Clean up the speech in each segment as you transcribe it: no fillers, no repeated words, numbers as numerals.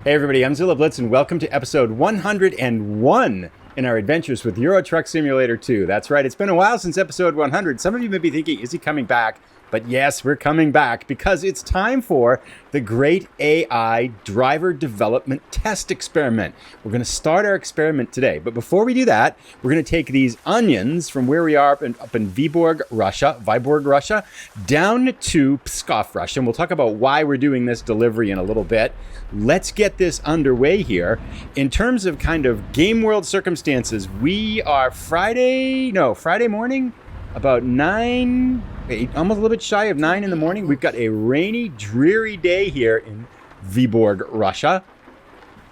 Hey everybody, I'm Zilla Blitz and welcome to episode 101 in our adventures with Euro Truck Simulator 2. That's right, it's been a while since episode 100. Some of you may be thinking, is he coming back? But yes, we're coming back because it's time for the great AI driver development test experiment. We're going to start our experiment today. But before we do that, we're going to take these onions from where we are up in Viborg, Russia, down to Pskov, Russia. And we'll talk about why we're doing this delivery in a little bit. Let's get this underway here. In terms of kind of game world circumstances, we are Friday morning, about 9, almost a little bit shy of 9 in the morning. We've got a rainy, dreary day here in Viborg, Russia.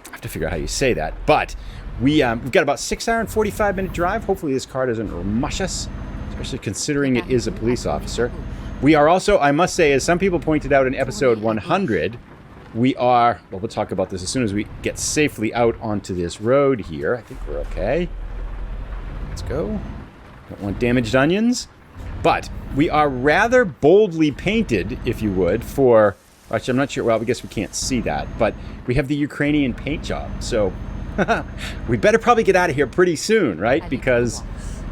I have to figure out how you say that. But we've got about 6 hour and 45 minute drive. Hopefully this car doesn't mush us, especially considering it is a police officer. We are also, I must say, as some people pointed out in episode 100, we'll talk about this as soon as we get safely out onto this road here. I think we're okay. Let's go. Don't want damaged onions. But we are rather boldly painted, if you would, for... Actually, I'm not sure. Well, I guess we can't see that. But we have the Ukrainian paint job. So we better probably get out of here pretty soon, right? Because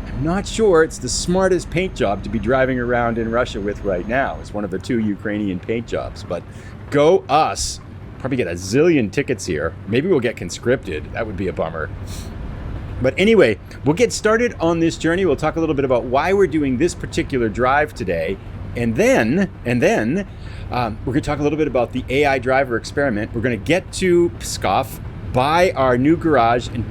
I'm not sure it's the smartest paint job to be driving around in Russia with right now. It's one of the 2 Ukrainian paint jobs. But go us. Probably get a zillion tickets here. Maybe we'll get conscripted. That would be a bummer. But anyway, we'll get started on this journey. We'll talk a little bit about why we're doing this particular drive today. And then we're going to talk a little bit about the AI driver experiment. We're going to get to Pskov, buy our new garage, and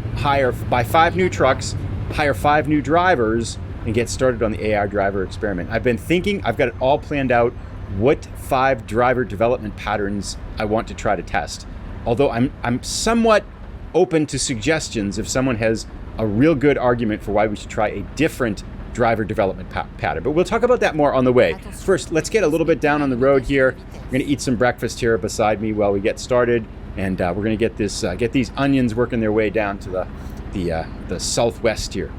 buy 5 new trucks, hire 5 new drivers, and get started on the AI driver experiment. I've been thinking, I've got it all planned out, what 5 driver development patterns I want to try to test. Although I'm somewhat open to suggestions if someone has a real good argument for why we should try a different driver development pattern. But we'll talk about that more on the way. First, let's get a little bit down on the road here. We're going to eat some breakfast here beside me while we get started, and we're going to get these onions working their way down to the southwest here.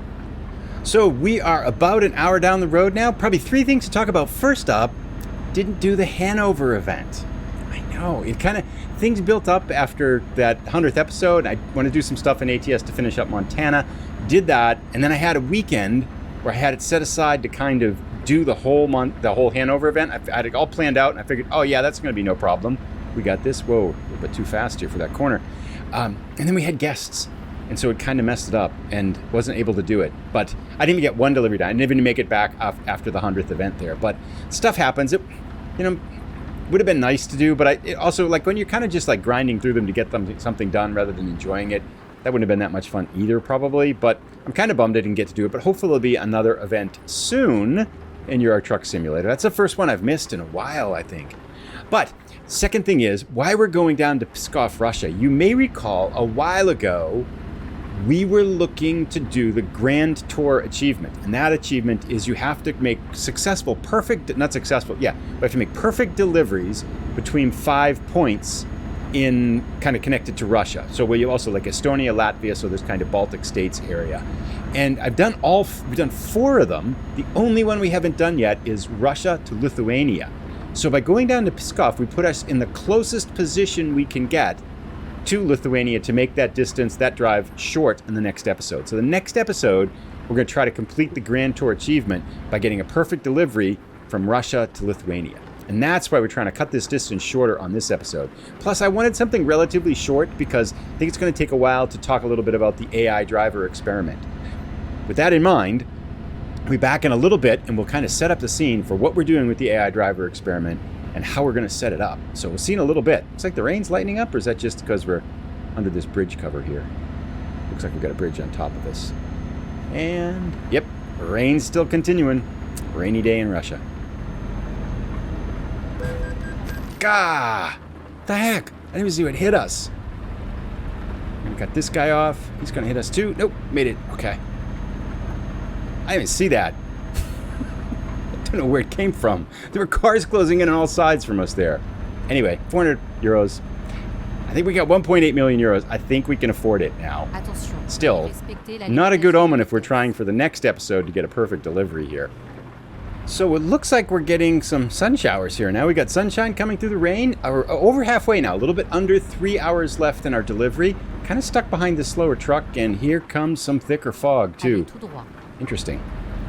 So we are about an hour down the road now. Probably 3 things to talk about. First up, didn't do the Hanover event. I know, things built up after that 100th episode. I want to do some stuff in ATS to finish up Montana. Did that, and then I had a weekend where I had it set aside to kind of do the whole Hanover event. I had it all planned out, and I figured, oh yeah, that's going to be no problem. We got this. Whoa, a little bit too fast here for that corner. And then we had guests, and so it kind of messed it up and wasn't able to do it. But I didn't even get one delivery done. I didn't even make it back after the 100th event there. But stuff happens. It, would have been nice to do, but it also, like, when you're kind of just like grinding through them to get something done rather than enjoying it, that wouldn't have been that much fun either, probably. But I'm kind of bummed I didn't get to do it, but hopefully there'll be another event soon in Euro Truck Simulator. That's the first one I've missed in a while, I think. But second thing is why we're going down to Pskov, Russia. You may recall a while ago we were looking to do the Grand Tour achievement. And that achievement is you have to make perfect deliveries between 5 points in kind of connected to Russia. So where you also like Estonia, Latvia, so this kind of Baltic states area. And we've done 4 of them. The only one we haven't done yet is Russia to Lithuania. So by going down to Pskov, we put us in the closest position we can get to Lithuania to make that distance, that drive, short in the next episode. So the next episode, we're going to try to complete the Grand Tour achievement by getting a perfect delivery from Russia to Lithuania. And that's why we're trying to cut this distance shorter on this episode. Plus, I wanted something relatively short because I think it's going to take a while to talk a little bit about the AI driver experiment. With that in mind, we'll be back in a little bit and we'll kind of set up the scene for what we're doing with the AI driver experiment and how we're going to set it up. So we'll see in a little bit. Looks like the rain's lightening up, or is that just because we're under this bridge cover here? Looks like we've got a bridge on top of us. And, yep, rain's still continuing. Rainy day in Russia. Gah! The heck? I didn't even see what hit us. We got this guy off. He's going to hit us too. Nope, made it. Okay. I didn't even see that. I don't know where it came from. There were cars closing in on all sides from us there. Anyway, 400 euros. I think we got 1.8 million euros. I think we can afford it now. Still, not a good omen if we're trying for the next episode to get a perfect delivery here. So it looks like we're getting some sun showers here. Now we got sunshine coming through the rain. We're over halfway now, a little bit under 3 hours left in our delivery. Kind of stuck behind this slower truck, and here comes some thicker fog too. Interesting.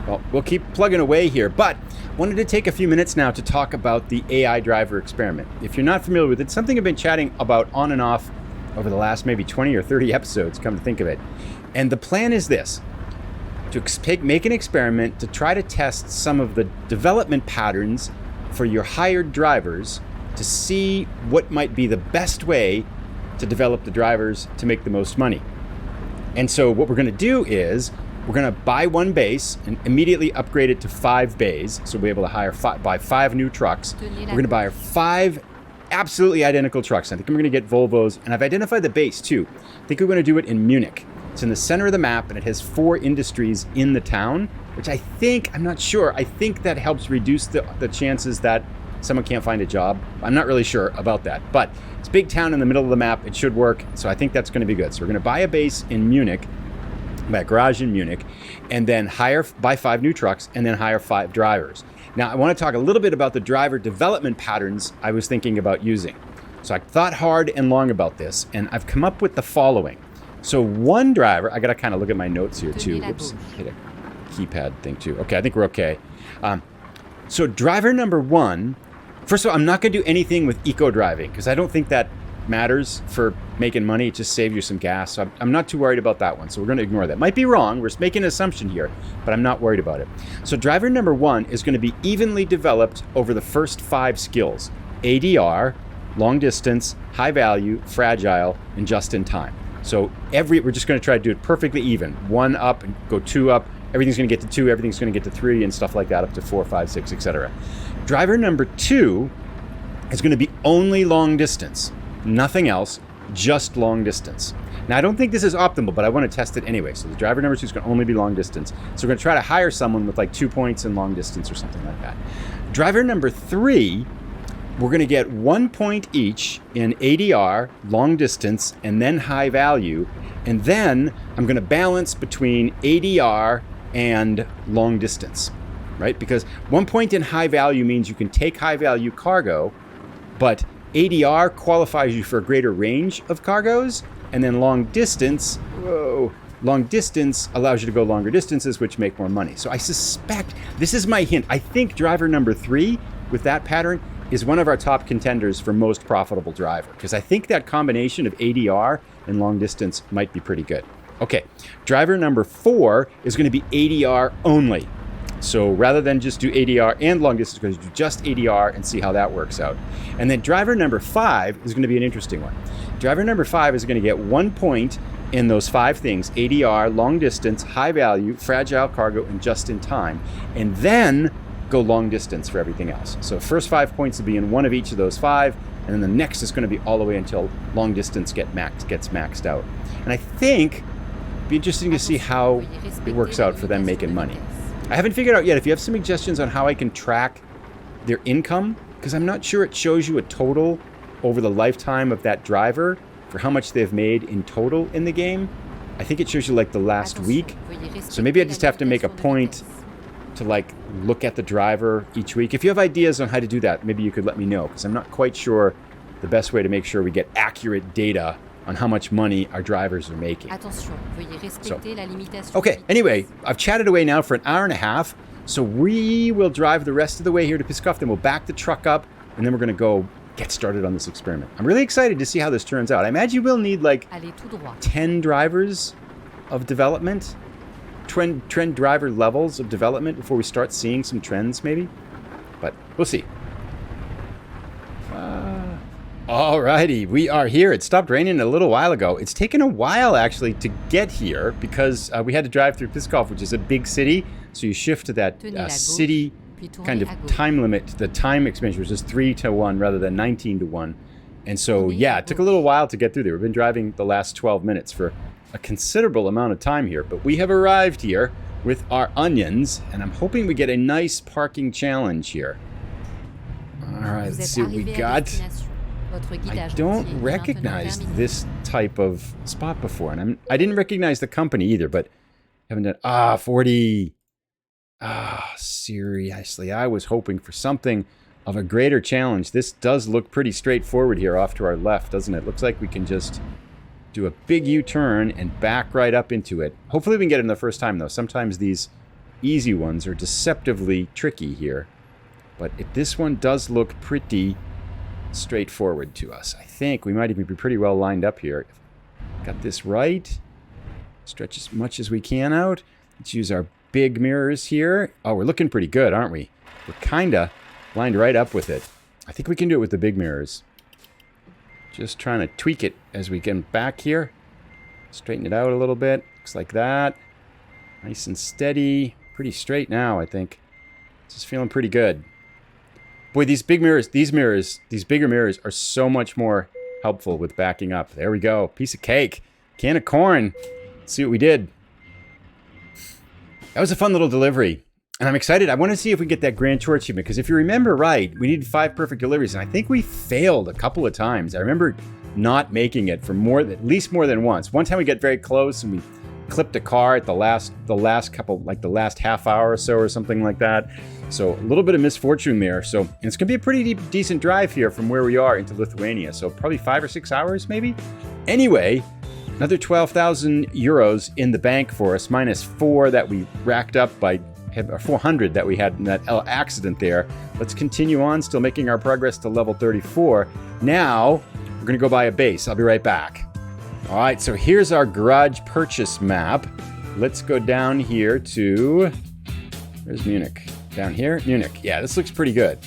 Well, we'll keep plugging away here, but wanted to take a few minutes now to talk about the AI driver experiment. If you're not familiar with it, something I've been chatting about on and off over the last maybe 20 or 30 episodes, come to think of it. And the plan is this. To make an experiment to try to test some of the development patterns for your hired drivers to see what might be the best way to develop the drivers to make the most money. And so what we're going to do is we're going to buy one base and immediately upgrade it to 5 bays. So we'll be able to buy 5 new trucks. We're going to buy 5 absolutely identical trucks. I think we're going to get Volvos, and I've identified the base too. I think we're going to do it in Munich. It's in the center of the map, and it has 4 industries in the town, which I'm not sure, I think that helps reduce the chances that someone can't find a job. I'm not really sure about that, but it's a big town in the middle of the map. It should work, so I think that's going to be good. So we're going to buy a base in Munich, buy a garage in Munich, and then buy 5 new trucks, and then hire 5 drivers. Now, I want to talk a little bit about the driver development patterns I was thinking about using. So I thought hard and long about this, and I've come up with the following. So one driver, I got to kind of look at my notes here too. Whoops, hit a keypad thing too. Okay, I think we're okay. So driver number 1, first of all, I'm not going to do anything with eco driving because I don't think that matters for making money. It just saves you some gas. So I'm not too worried about that one. So we're going to ignore that. Might be wrong. We're just making an assumption here, but I'm not worried about it. So driver number 1 is going to be evenly developed over the first 5 skills: ADR, long distance, high value, fragile, and just in time. So we're just going to try to do it perfectly even. 1 up and go 2 up. Everything's going to get to 2. Everything's going to get to 3 and stuff like that, up to 4, 5, 6, etc. Driver number 2 is going to be only long distance. Nothing else, just long distance. Now, I don't think this is optimal, but I want to test it anyway. So the driver number 2 is going to only be long distance. So we're going to try to hire someone with like 2 points in long distance or something like that. Driver number 3, we're going to get 1 point each in ADR, long distance, and then high value. And then I'm going to balance between ADR and long distance, right? Because 1 point in high value means you can take high value cargo, but ADR qualifies you for a greater range of cargoes. And then long distance allows you to go longer distances, which make more money. So I suspect, this is my hint, I think driver number 3 with that pattern is one of our top contenders for most profitable driver, because I think that combination of ADR and long distance might be pretty good. Okay, driver number 4 is going to be ADR only. So rather than just do ADR and long distance, we're going to do just ADR and see how that works out. And then driver number 5 is going to be an interesting one. Driver number 5 is going to get 1 point in those 5 things: ADR, long distance, high value, fragile cargo, and just in time. And then go long distance for everything else. So first 5 points will be in one of each of those 5, and then the next is going to be all the way until long distance gets maxed out. And I think it'd be interesting to see how it works out for them making money. I haven't figured out yet if you have some suggestions on how I can track their income, because I'm not sure it shows you a total over the lifetime of that driver for how much they've made in total in the game. I think it shows you like the last week. So maybe I just have to make a point to like look at the driver each week. If you have ideas on how to do that, maybe you could let me know, because I'm not quite sure the best way to make sure we get accurate data on how much money our drivers are making. Okay, anyway, I've chatted away now for an hour and a half, so we will drive the rest of the way here to Pskov, then we'll back the truck up, and then we're going to go get started on this experiment. I'm really excited to see how this turns out. I imagine we'll need like 10 drivers of development, trend driver levels of development before we start seeing some trends maybe, but we'll see. Alrighty, we are here. It stopped raining a little while ago. It's taken a while actually to get here because we had to drive through Pskov, which is a big city. So you shift to that city kind of time limit. The time expansion was just 3-1 rather than 19-1. And so, yeah, it took a little while to get through there. We've been driving the last 12 minutes for a considerable amount of time here. But we have arrived here with our onions, and I'm hoping we get a nice parking challenge here. All right, let's see what we got. I don't recognize this type of spot before, and I didn't recognize the company either, but haven't done 40. Ah, seriously, I was hoping for something of a greater challenge. This does look pretty straightforward here off to our left, doesn't it? Looks like we can just do a big U-turn and back right up into it. Hopefully we can get it in the first time, though. Sometimes these easy ones are deceptively tricky here. But this one does look pretty straightforward to us. I think we might even be pretty well lined up here. Got this right. Stretch as much as we can out. Let's use our big mirrors here. Oh, we're looking pretty good, aren't we? We're kind of lined right up with it. I think we can do it with the big mirrors. Just trying to tweak it as we get back here. Straighten it out a little bit. Looks like that. Nice and steady. Pretty straight now, I think. Just feeling pretty good. Boy, these bigger mirrors are so much more helpful with backing up. There we go. Piece of cake. Can of corn. Let's see what we did. That was a fun little delivery. And I'm excited. I want to see if we get that Grand Tour achievement. Because if you remember right, we needed 5 perfect deliveries. And I think we failed a couple of times. I remember not making it for at least more than once. One time we got very close and we clipped a car at the last couple, like the last half hour or so or something like that. So a little bit of misfortune there. So and it's going to be a pretty decent drive here from where we are into Lithuania. So probably 5 or 6 hours maybe. Anyway, another 12,000 euros in the bank for us, minus 4 that we racked up by 400 that we had in that accident there. Let's continue on, still making our progress to level 34. Now, we're going to go buy a base. I'll be right back. All right, so here's our garage purchase map. Let's go down here to... Where's Munich? Down here? Munich. Yeah, this looks pretty good.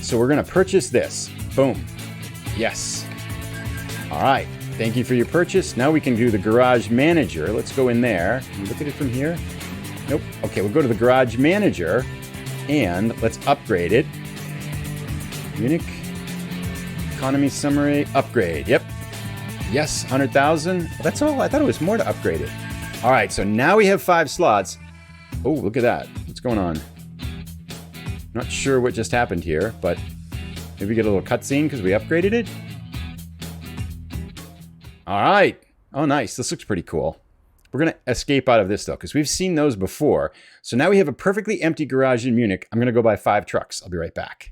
So we're going to purchase this. Boom. Yes. All right. Thank you for your purchase. Now we can do the garage manager. Let's go in there. Can you look at it from here? Nope. Okay, we'll go to the garage manager and let's upgrade it. Munich. Economy summary. Upgrade. Yep. Yes, 100,000. That's all. I thought it was more to upgrade it. All right, so now we have 5 slots. Oh, look at that. What's going on? Not sure what just happened here, but maybe we get a little cutscene because we upgraded it. All right. Oh, nice. This looks pretty cool. We're going to escape out of this, though, because we've seen those before. So now we have a perfectly empty garage in Munich. I'm going to go buy 5 trucks. I'll be right back.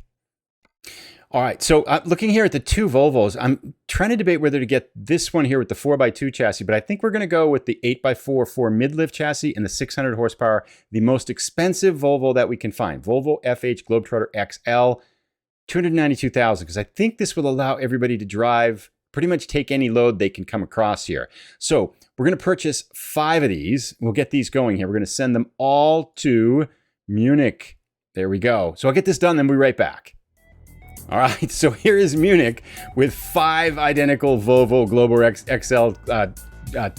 All right. So looking here at the 2 Volvos, I'm trying to debate whether to get this one here with the 4x2 chassis, but I think we're going to go with the 8x4 mid-lift chassis and the 600 horsepower, the most expensive Volvo that we can find. Volvo FH Globetrotter XL, 292,000, because I think this will allow everybody to drive, pretty much take any load they can come across here. So we're going to purchase 5 of these. We'll get these going here. We're going to send them all to Munich. There we go. So I'll get this done, then we'll be right back. All right, so here is Munich with 5 identical Volvo Globo XL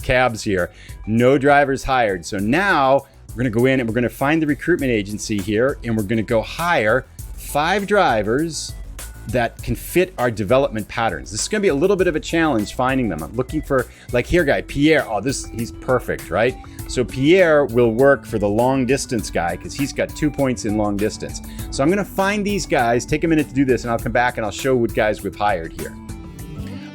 cabs here. No drivers hired. So now we're going to go in and we're going to find the recruitment agency here, and we're going to go hire 5 drivers that can fit our development patterns. This is going to be a little bit of a challenge finding them. I'm looking for, like here guy, Pierre. Oh, he's perfect, right? So Pierre will work for the long distance guy because he's got 2 points in long distance. So I'm going to find these guys, take a minute to do this, and I'll come back and I'll show what guys we've hired here.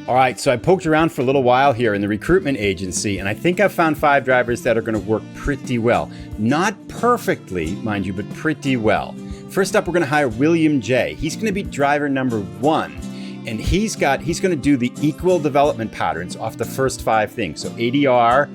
All right, so I poked around for a little while here in the recruitment agency, and I think I've found 5 drivers that are going to work pretty well. Not perfectly, mind you, but pretty well. First up, we're going to hire William J. He's going to be driver number 1, and he's going to do the equal development patterns off the first 5 things. So ADR,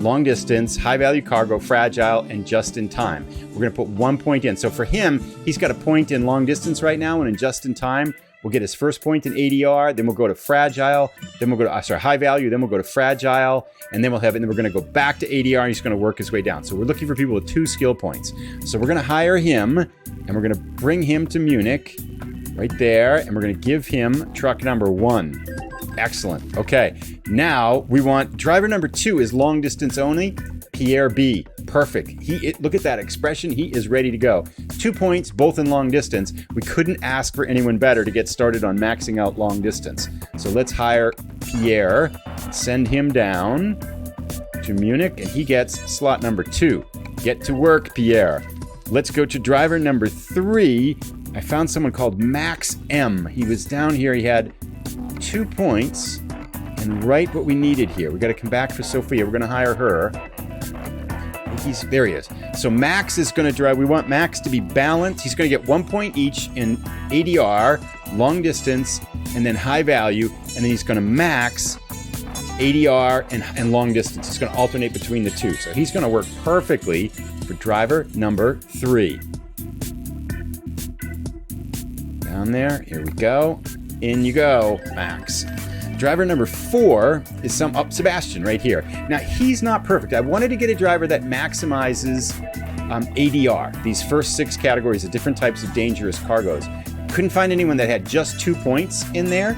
long distance, high value cargo, fragile, and just in time. We're going to put 1 point in. So for him, he's got a point in long distance right now, and in just in time, we'll get his first point in ADR, then we'll go to fragile, then we'll go to, high value, then we'll go to fragile, and then we're going to go back to ADR, and he's going to work his way down. So we're looking for people with 2 skill points. So we're going to hire him, and we're going to bring him to Munich, right there, and we're going to give him truck number 1. Excellent. Okay, now we want driver number 2 is long distance only, Pierre B. Perfect. Look at that expression. He is ready to go. 2 points, both in long distance. We couldn't ask for anyone better to get started on maxing out long distance. So let's hire Pierre, send him down to Munich, and he gets slot number 2. Get to work, Pierre. Let's go to driver number 3. I found someone called Max M. He was down here. He had 2 points and right what we needed here. We got to come back for Sophia. We're going to hire her. There he is. So Max is going to drive. We want Max to be balanced. He's going to get 1 point each in ADR, long distance, and then high value. And then he's going to max ADR and long distance. He's going to alternate between the two. So he's going to work perfectly for driver number 3. Down there. Here we go. In you go, Max. Driver number 4 is Sebastian right here. Now, he's not perfect. I wanted to get a driver that maximizes ADR, these first 6 categories of different types of dangerous cargoes. Couldn't find anyone that had just 2 points in there,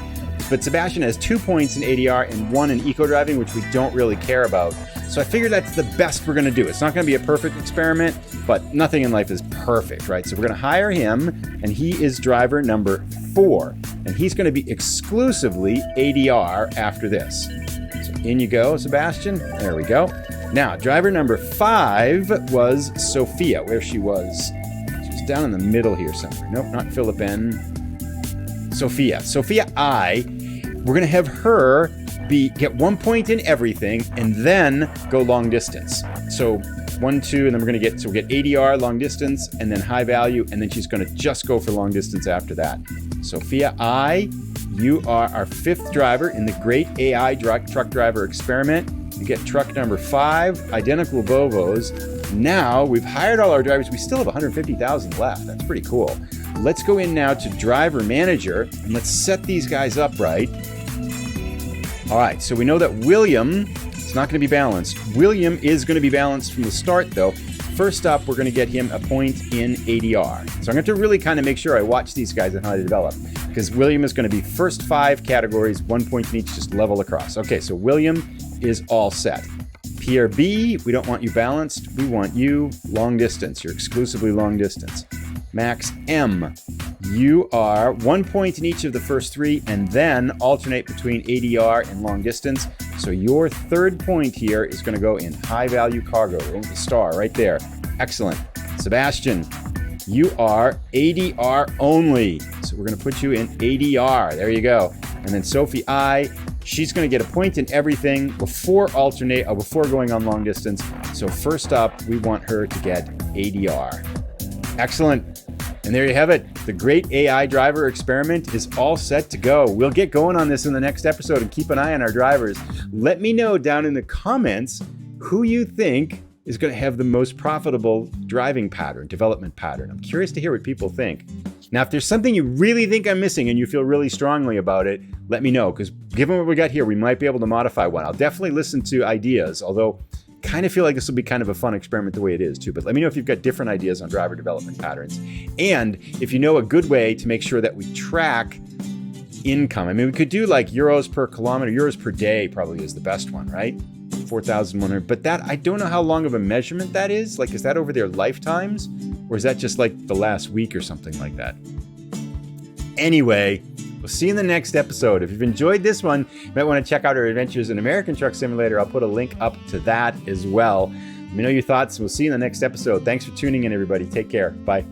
but Sebastian has 2 points in ADR and 1 in eco driving, which we don't really care about. So I figured that's the best we're going to do. It's not going to be a perfect experiment, but nothing in life is perfect, right? So we're going to hire him, and he is driver number 4. And he's going to be exclusively ADR after this. So in you go, Sebastian. There we go. Now, driver number 5 was Sophia, where she was. She was down in the middle here somewhere. Nope, not Philip N. Sophia. Sophia I. We're going to have her get 1 point in everything and then go long distance. So 1, 2, and then we'll get ADR, long distance, and then high value, and then she's going to just go for long distance after that. Sophia I, you are our 5th driver in the great AI truck driver experiment. You get truck number 5, identical Volvos. Now we've hired all our drivers. We still have 150,000 left. That's pretty cool. Let's go in now to driver manager and let's set these guys up right. All right, so we know that William is not going to be balanced. William is going to be balanced from the start, though. First up, we're going to get him a point in ADR. So I'm going to really kind of make sure I watch these guys and how they develop, because William is going to be first 5 categories, 1 point in each, just level across. Okay, so William is all set. Pierre B, we don't want you balanced. We want you long distance. You're exclusively long distance. Max M, you are 1 point in each of the first 3 and then alternate between ADR and long distance. So your 3rd point here is going to go in high value cargo. We're in the star right there. Excellent. Sebastian, you are ADR only. So we're going to put you in ADR. There you go. And then Sophie I, she's going to get a point in everything before going on long distance. So first up, we want her to get ADR. Excellent. And there you have it. The great AI driver experiment is all set to go. We'll get going on this in the next episode and keep an eye on our drivers. Let me know down in the comments who you think is going to have the most profitable driving pattern, development pattern. I'm curious to hear what people think. Now, if there's something you really think I'm missing and you feel really strongly about it, let me know, because given what we got here, we might be able to modify one. I'll definitely listen to ideas, although kind of feel like this will be kind of a fun experiment the way it is too. But let me know if you've got different ideas on driver development patterns. And if you know a good way to make sure that we track income. I mean, we could do like euros per kilometer, euros per day probably is the best one, right? 4,100. But that, I don't know how long of a measurement that is. Like, is that over their lifetimes? Or is that just like the last week or something like that? Anyway, we'll see you in the next episode. If you've enjoyed this one, you might want to check out our adventures in American Truck Simulator. I'll put a link up to that as well. Let me know your thoughts. We'll see you in the next episode. Thanks for tuning in, everybody. Take care. Bye.